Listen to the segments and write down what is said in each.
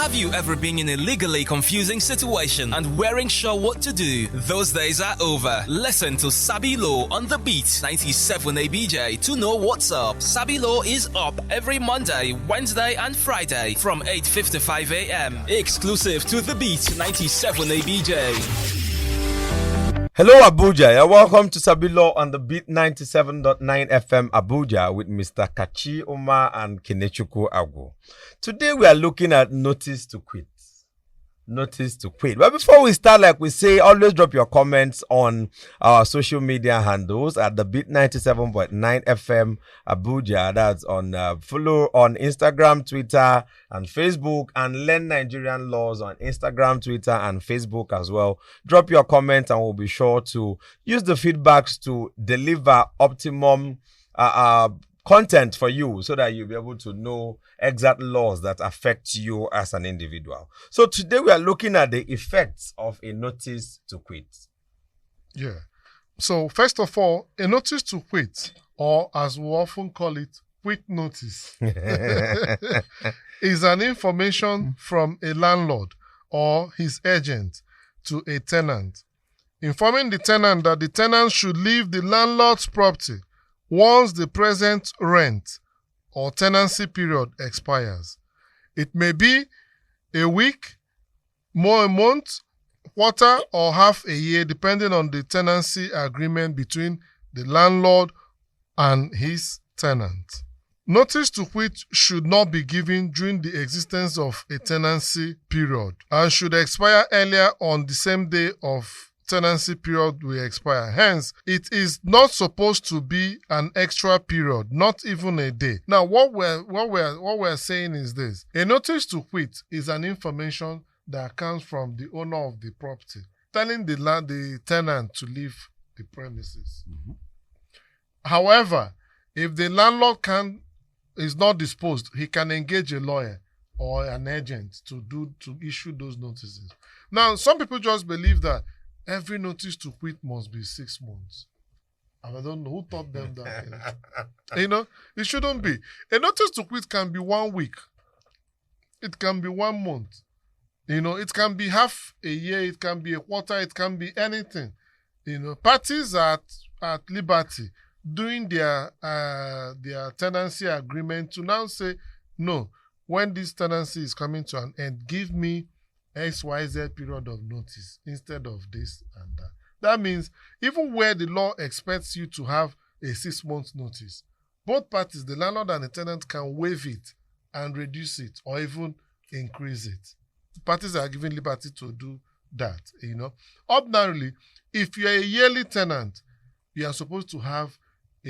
Have you ever been in a legally confusing situation and weren't sure what to do? Those days are over. Listen to Sabi Law on the Beat 97 ABJ to know what's up. Sabi Law is up every Monday, Wednesday and Friday from 8:55 a.m. Exclusive to the Beat 97 ABJ. Hello Abuja, and welcome to Sabi Law on the Beat 97.9 FM Abuja with Mr. Kachi Umar and Kenechukwu Agwu. Today we are looking at notice to quit. Notice to quit. But before we start, like we say, always drop your comments on our social media handles at the Beat 97.9 FM Abuja. That's on follow on Instagram, Twitter, and Facebook, and Learn Nigerian Laws on Instagram, Twitter, and Facebook as well. Drop your comments, and we'll be sure to use the feedbacks to deliver optimum content for you so that you'll be able to know exact laws that affect you as an individual. So today we are looking at the effects of a notice to quit. Yeah. So first of all, a notice to quit, or as we often call it, quit notice, is an information from a landlord or his agent to a tenant, informing the tenant that the tenant should leave the landlord's property once the present rent or tenancy period expires. It may be a week, more a month, quarter, or half a year, depending on the tenancy agreement between the landlord and his tenant. Notice to quit should not be given during the existence of a tenancy period and should expire earlier on the same day of tenancy period will expire. Hence, it is not supposed to be an extra period, not even a day. Now, what we're saying is this: a notice to quit is an information that comes from the owner of the property, telling the tenant to leave the premises. Mm-hmm. However, if the landlord is not disposed, he can engage a lawyer or an agent to issue those notices. Now, some people just believe that every notice to quit must be 6 months. And I don't know who taught them that. It shouldn't be. A notice to quit can be 1 week. It can be 1 month. It can be half a year. It can be a quarter. It can be anything. Parties are at liberty doing their tenancy agreement to now say, no, when this tenancy is coming to an end, give me XYZ period of notice instead of this and that. That means even where the law expects you to have a 6 months notice, both parties, the landlord and the tenant, can waive it and reduce it or even increase it. Parties are given liberty to do that. Ordinarily, if you're a yearly tenant, you are supposed to have a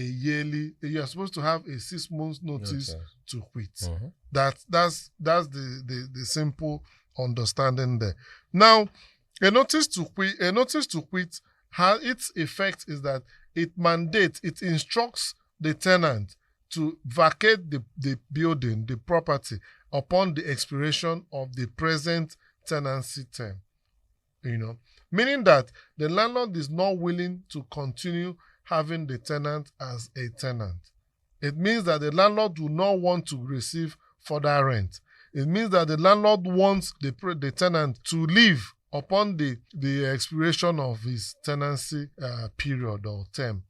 6 months notice to quit. Mm-hmm. That's the simple understanding there. Now, a notice to quit, its effect is that it instructs the tenant to vacate the building, the property, upon the expiration of the present tenancy term. Meaning that the landlord is not willing to continue having the tenant as a tenant. It means that the landlord do not want to receive further rent. It means that the landlord wants the tenant to leave upon the expiration of his tenancy period or term.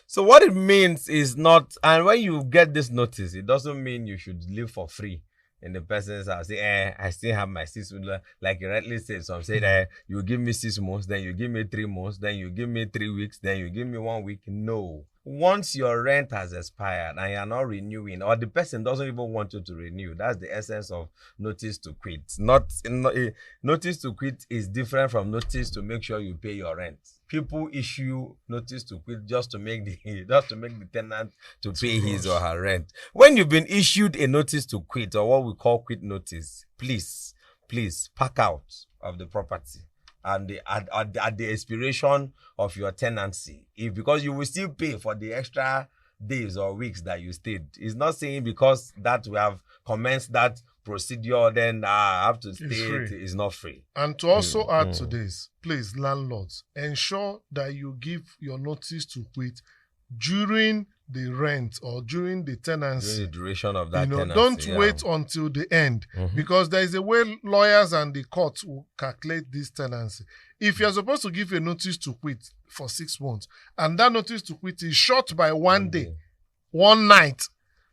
So what it means is not, and when you get this notice, it doesn't mean you should live for free in the person's house. I still have my 6 months, like you rightly said. Some say you give me 6 months, then you give me 3 months, then you give me 3 weeks, then you give me 1 week. No. Once your rent has expired and you're not renewing, or the person doesn't even want you to renew, that's the essence of notice to quit. Notice to quit is different from notice to make sure you pay your rent. People issue notice to quit just to make the tenant to pay his or her rent. When you've been issued a notice to quit, or what we call quit notice, please pack out of the property. And at the expiration of your tenancy, because you will still pay for the extra days or weeks that you stayed. It's not saying because that we have commenced that procedure, then I have to stay. It's not free. And to also add to this, please, landlords, ensure that you give your notice to quit during the rent or during the tenancy. During the duration of that tenancy. Don't wait until the end, because there is a way lawyers and the courts will calculate this tenancy. If you're supposed to give a notice to quit for 6 months, and that notice to quit is short by one day, one night,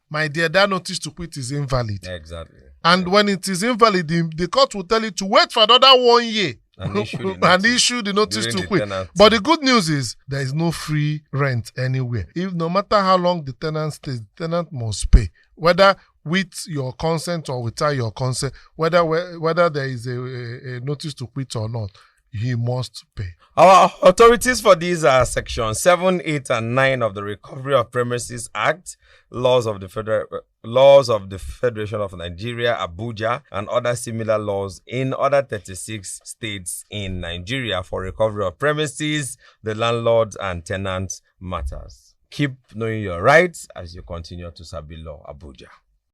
my dear, that notice to quit is invalid. Exactly. And when it is invalid, the court will tell you to wait for another 1 year and issue the notice to quit. But the good news is there is no free rent anywhere. No matter how long the tenant stays, the tenant must pay, whether with your consent or without your consent, whether there is a notice to quit or not. He must pay. Our authorities for these are Section 7, 8, and 9 of the Recovery of Premises Act, laws of the Federation of Nigeria, Abuja, and other similar laws in other 36 states in Nigeria for recovery of premises, the landlord and tenant matters. Keep knowing your rights as you continue to Sabi Law, Abuja.